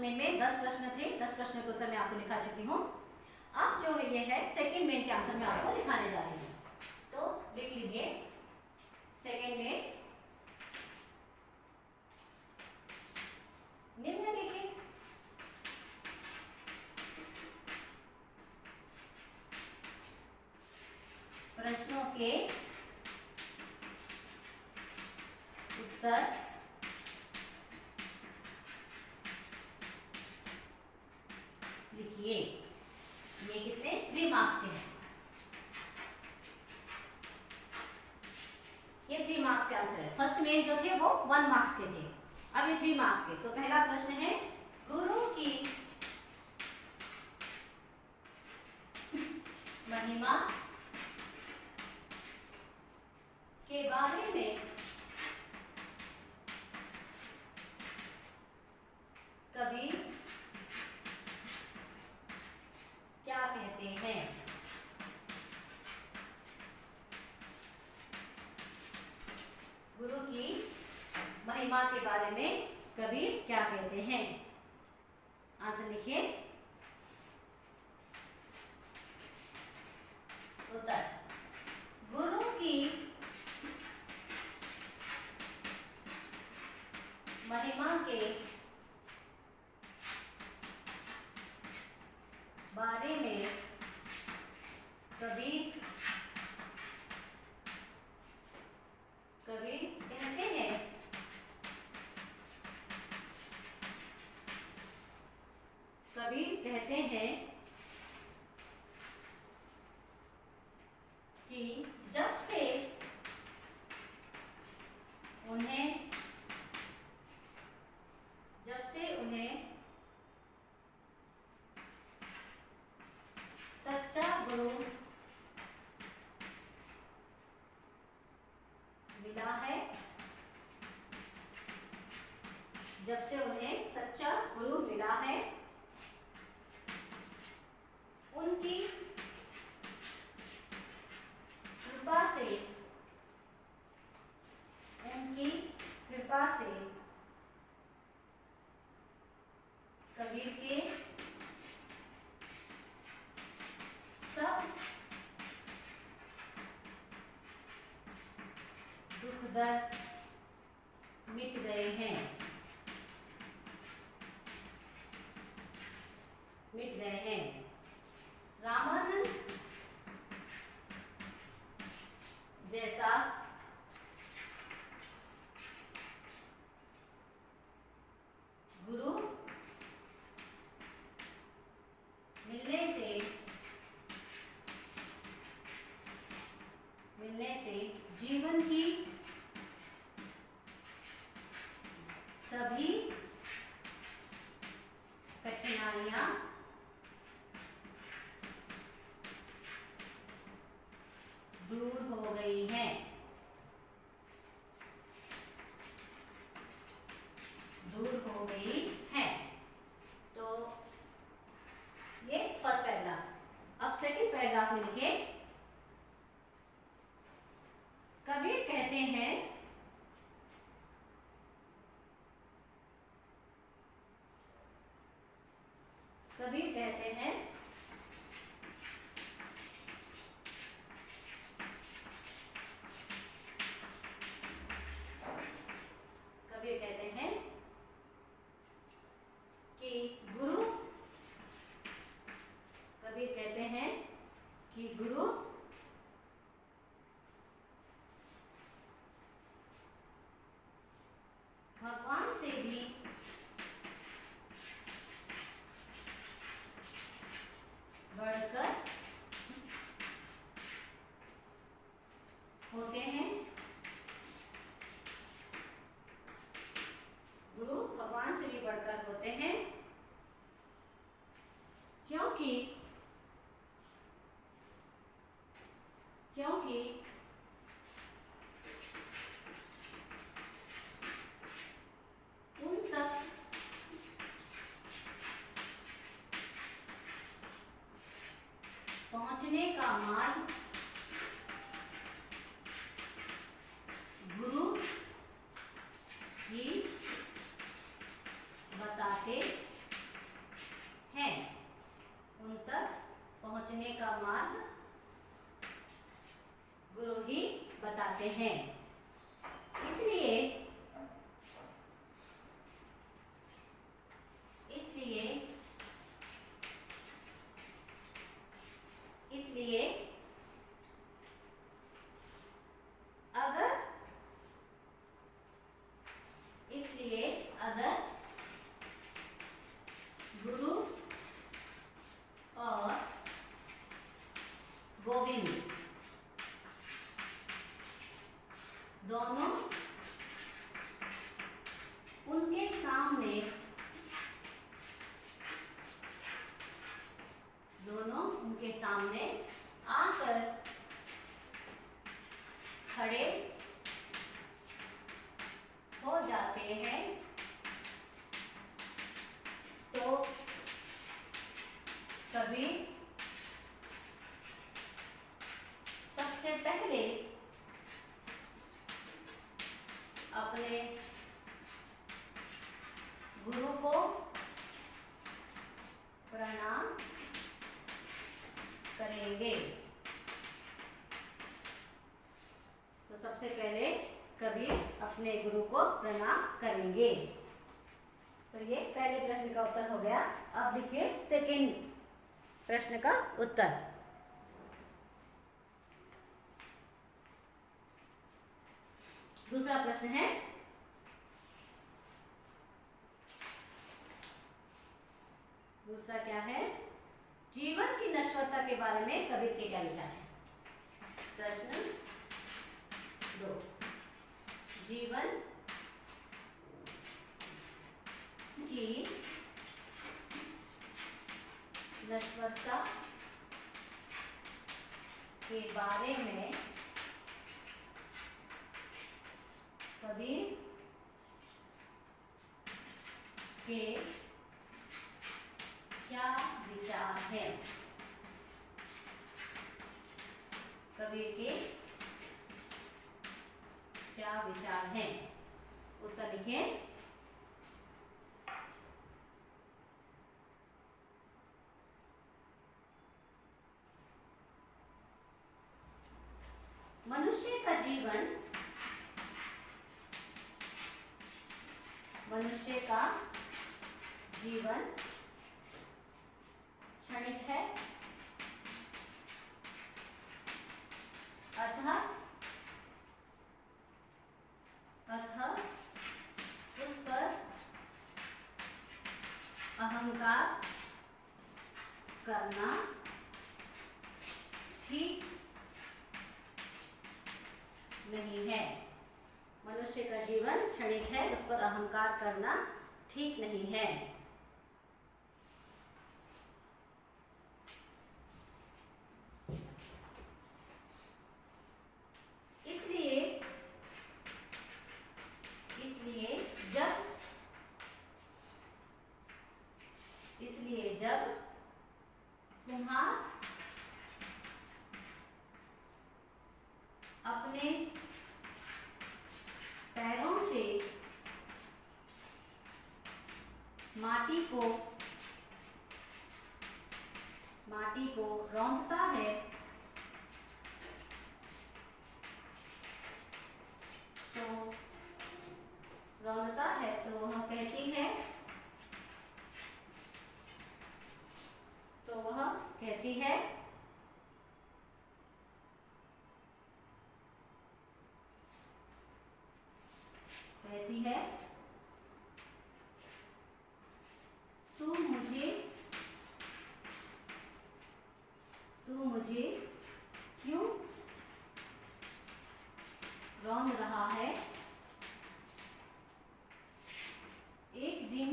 Main में 10 प्रश्न थे, 10 प्रश्नों के उत्तर मैं आपको लिखा चुकी हूँ। अब जो है ये है सेकेंड मेन के आंसर मैं आपको लिखाने जा रही हूँ। तो लिख लीजिए सेकेंड में निम्नलिखित प्रश्नों के उत्तर लिखिए। ये कितने 3 मार्क्स के हैं, ये 3 मार्क्स के आंसर है। फर्स्ट मेन जो थे वो 1 मार्क्स के थे, अब ये 3 मार्क्स के। तो पहला प्रश्न है गुरु की महिमा के बारे में कवि क्या कहते हैं? गुरु की महिमा के बारे में कवि क्या कहते हैं? आंसर लिखिए। उत्तर गुरु की महिमा के बारे में कवि कहते हैं कवि कहते हैं कि जब से उन्हें सच्चा गुरु मिला है, जब से उन्हें सच्चा गुरु मिला है, उनकी कृपा से कबीर के सब दुख दर्द मिट गए हैं, रामानंद जैसा गुरु मिलने से जीवन की सभी कठिनाइयां दूर हो गई हैं, तो ये फर्स्ट पैराग्राफ। अब सेकंड पैराग्राफ में लिखिए कबीर कहते हैं कबीर कहते हैं कि गुरु भगवान से भी बढ़कर होते हैं, गुरु भगवान से भी बढ़कर होते हैं, क्योंकि उन तक पहुंचने का मार्ग गुरु ही बताते जाते हैं। इसलिए अगर गुरु और गोविंद दोनों उनके सामने आकर खड़े हो जाते हैं तो कभी सबसे पहले अपने गुरु को प्रणाम करेंगे। तो सबसे पहले कभी अपने गुरु को प्रणाम करेंगे। तो ये पहले प्रश्न का उत्तर हो गया। अब लिखिए सेकंड प्रश्न का उत्तर। दूसरा प्रश्न है, दूसरा क्या है? जीवन की नश्वरता के बारे में कबीर के क्या विचार है? प्रश्न 2, जीवन की नश्वरता के बारे में कबीर के क्या विचार है? कबीर के क्या विचार हैं? उत्तर लिखिए। मनुष्य का जीवन क्षणिक है, अतः उस पर अहंकार करना ठीक नहीं है। मनुष्य का जीवन क्षणिक है, उस पर अहंकार करना ठीक नहीं है। इसलिए जब कुम्हार अपने पैरों से माटी को रौंदता है तो वह कहती है तू मुझे क्यों रौंद रहा है? एक दिन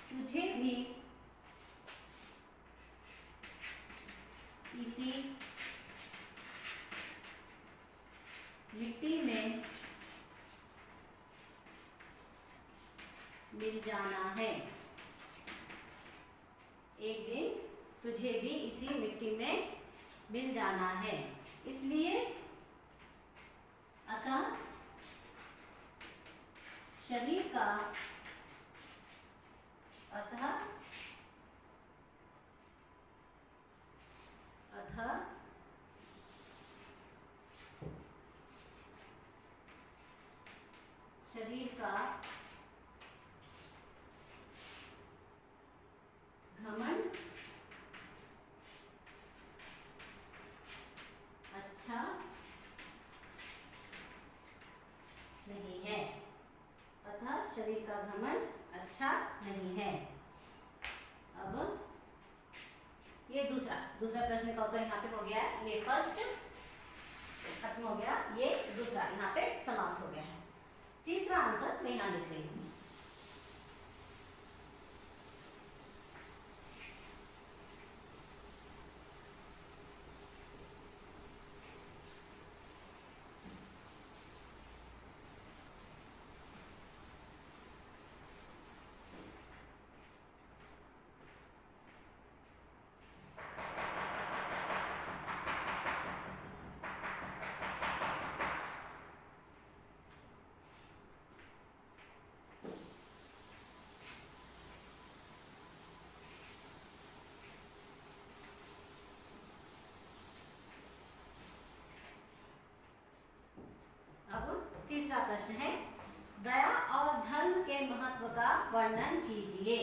तुझे भी इसी मिट्टी में मिल जाना है। एक दिन तुझे भी इसी मिट्टी में मिल जाना है। इसलिए अतः शरीर का शरीर का घमंड अच्छा नहीं है। अब ये दूसरा प्रश्न का उत्तर यहाँ पे हो गया है। ये फर्स्ट खत्म हो गया, ये दूसरा यहाँ पे समाप्त हो गया है। तीसरा आंसर मैं यहाँ लिख रही हूँ। तीसरा प्रश्न है, दया और धर्म के महत्व का वर्णन कीजिए।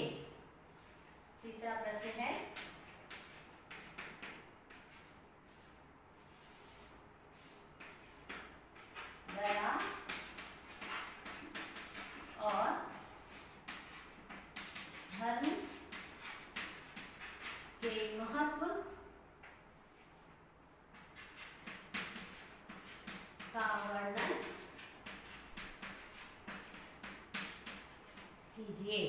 तीसरा प्रश्न है, दया और धर्म के महत्व का वर्णन कीजिए।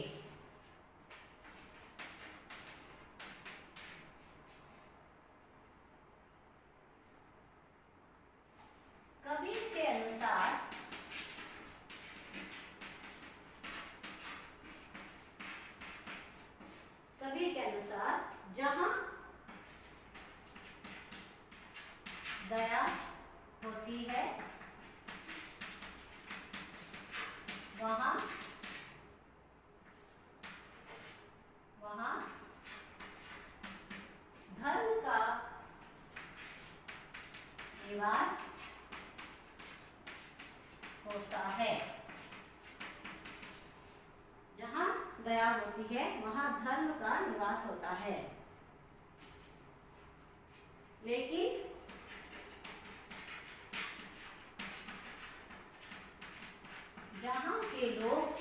कबीर के अनुसार जहां दया होती है वहां धर्म का निवास होता है। जहां दया होती है वहां धर्म का निवास होता है। लेकिन जहां के लोग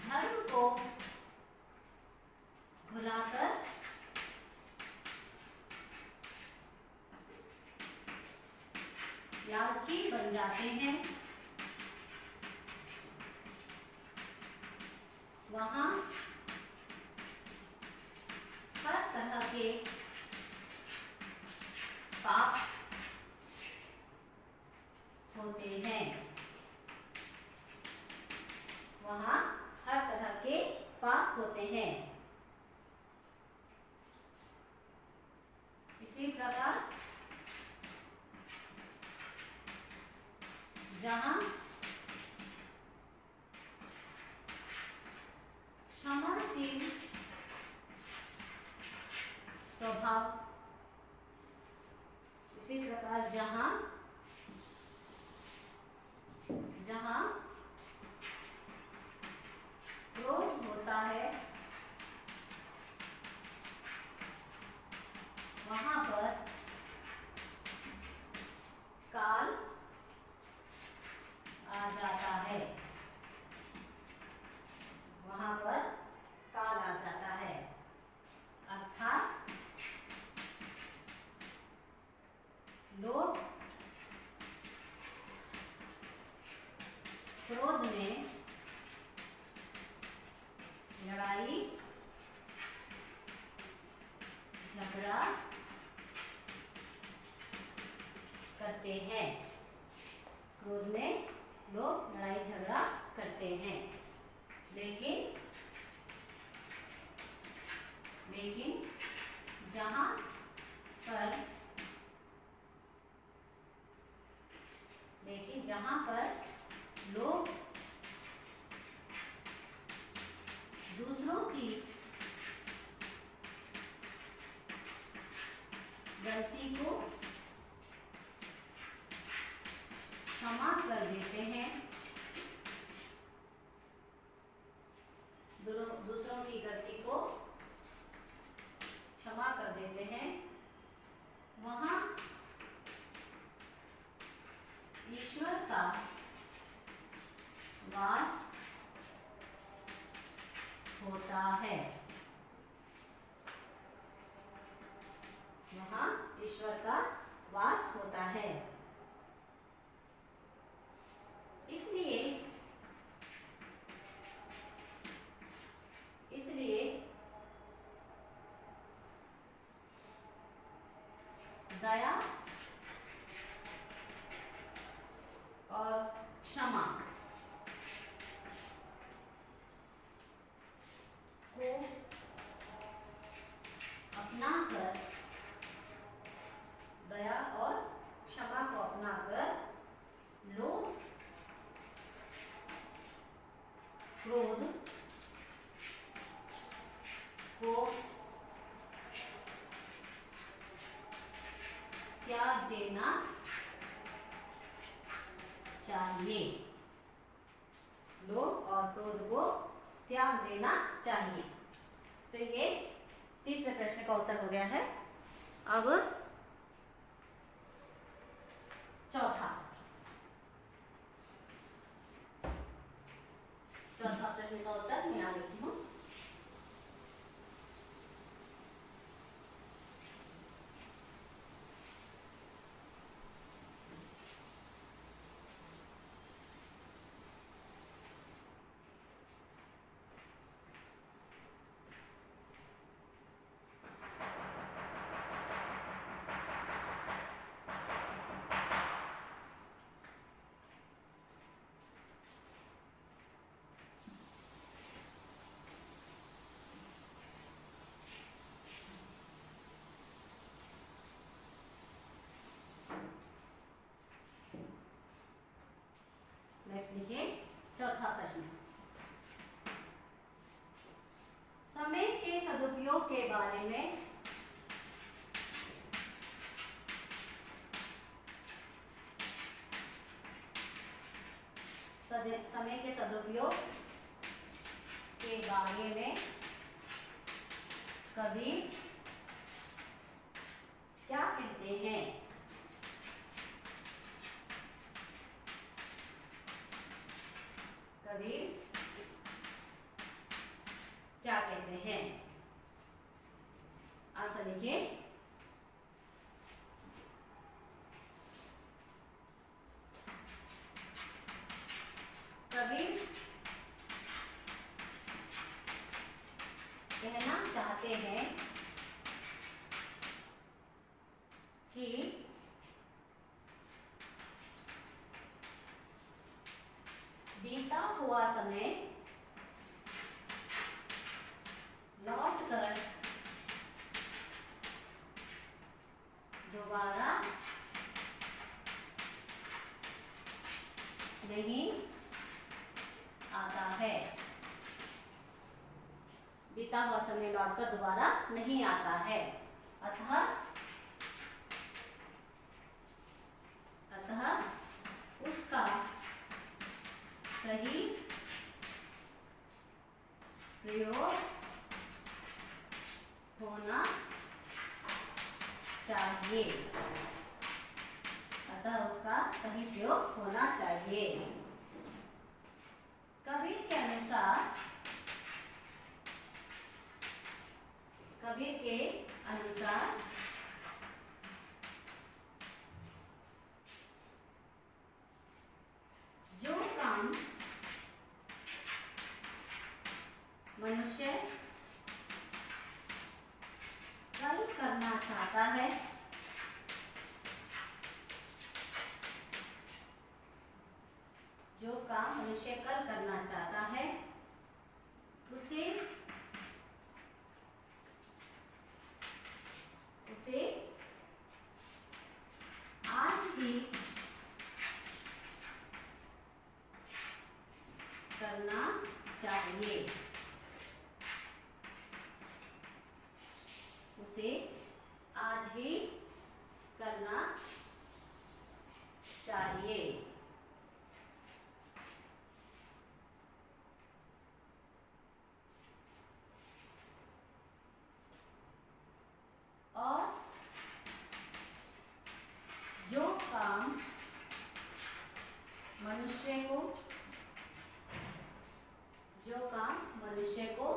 धर्म को भुलाकर लालची बन जाते हैं वहां हर तरह के पाप होते हैं। वहां हर तरह के पाप होते हैं। इसी प्रकार जहां क्षमाशील स्वभाव, इसी प्रकार जहां क्रोध होता है वहां पर काल आ जाता है। वहां पर काल आ जाता है, अर्थात लोग क्रोध में लड़ाई झगड़ा करते हैं। क्रोध में लोग लड़ाई झगड़ा करते हैं। लेकिन जहां पर लोग दूसरों की गलती को क्षमा कर देते हैं, दूसरों की गलती को क्षमा कर देते हैं, वहां ईश्वर ईश्वर का वास होता है। वहाँ ईश्वर का वास होता है। इसलिए दया और क्षमा को अपनाकर, दया और क्षमा को अपनाकर लोभ, क्रोध को त्याग देना चाहिए। लोभ और क्रोध को त्याग देना चाहिए। तो ये तीसरे प्रश्न का उत्तर हो गया है। अब चौथा प्रश्न का उत्तर मैं यहाँ लिखती हूँ। लिखिए चौथा प्रश्न। समय के सदुपयोग के बारे में समय के सदुपयोग के बारे में कबीर क्या कहते हैं? कबीर क्या कहते हैं? आंसर लिखिए। कबीर कहना चाहते हैं कि बीता हुआ समय लौटकर दोबारा नहीं आता है। बीता हुआ समय लौटकर दोबारा नहीं आता है। अतः उसका सही प्रयोग होना चाहिए। अतः उसका सही प्रयोग होना चाहिए। कबीर के अनुसार जो काम मनुष्य कल करना चाहता है, जो काम मनुष्य कल करना चाहता है उसे आज ही करना चाहिए। उसे आज ही करना चाहिए। और जो काम मनुष्य को, जो काम मनुष्य को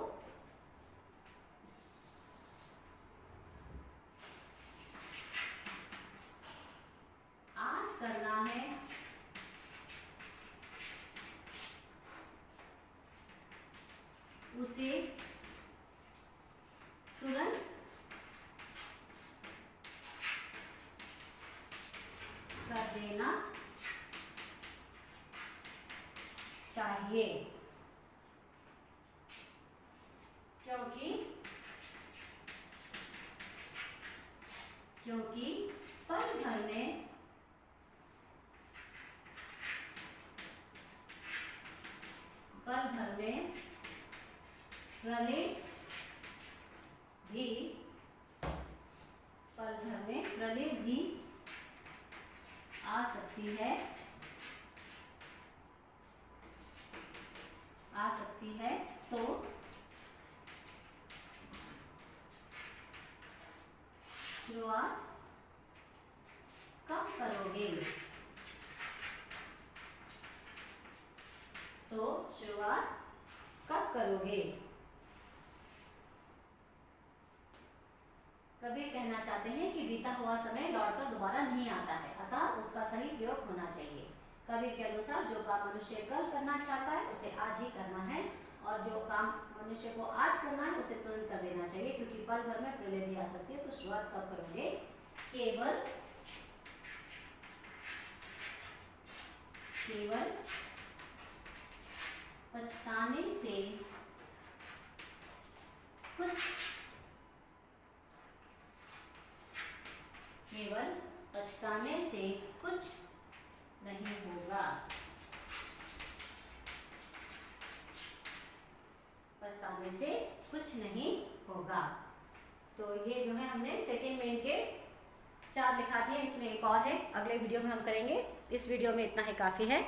आज करना है, उसे तुरंत कर देना चाहिए, क्योंकि पल भर में प्रलय भी आ सकती है, तो शुरुआत कब करोगे? कबीर कहना चाहते हैं कि बीता हुआ समय लौटकर दोबारा नहीं आता है, अतः उसका सही प्रयोग होना चाहिए। कबीर के अनुसार जो काम मनुष्य कल करना चाहता है उसे आज ही करना है, और जो काम मनुष्य को आज करना है उसे तुरंत कर देना चाहिए, क्योंकि पल भर में प्रलय भी आ सकती है। तो शुरुआत कब करोगे? केवल पछताने से कुछ नहीं होगा। तो ये जो है हमने सेकेंड मेन के 4 लिखा दिए, इसमें एक और है, अगले वीडियो में हम करेंगे। इस वीडियो में इतना ही काफ़ी है।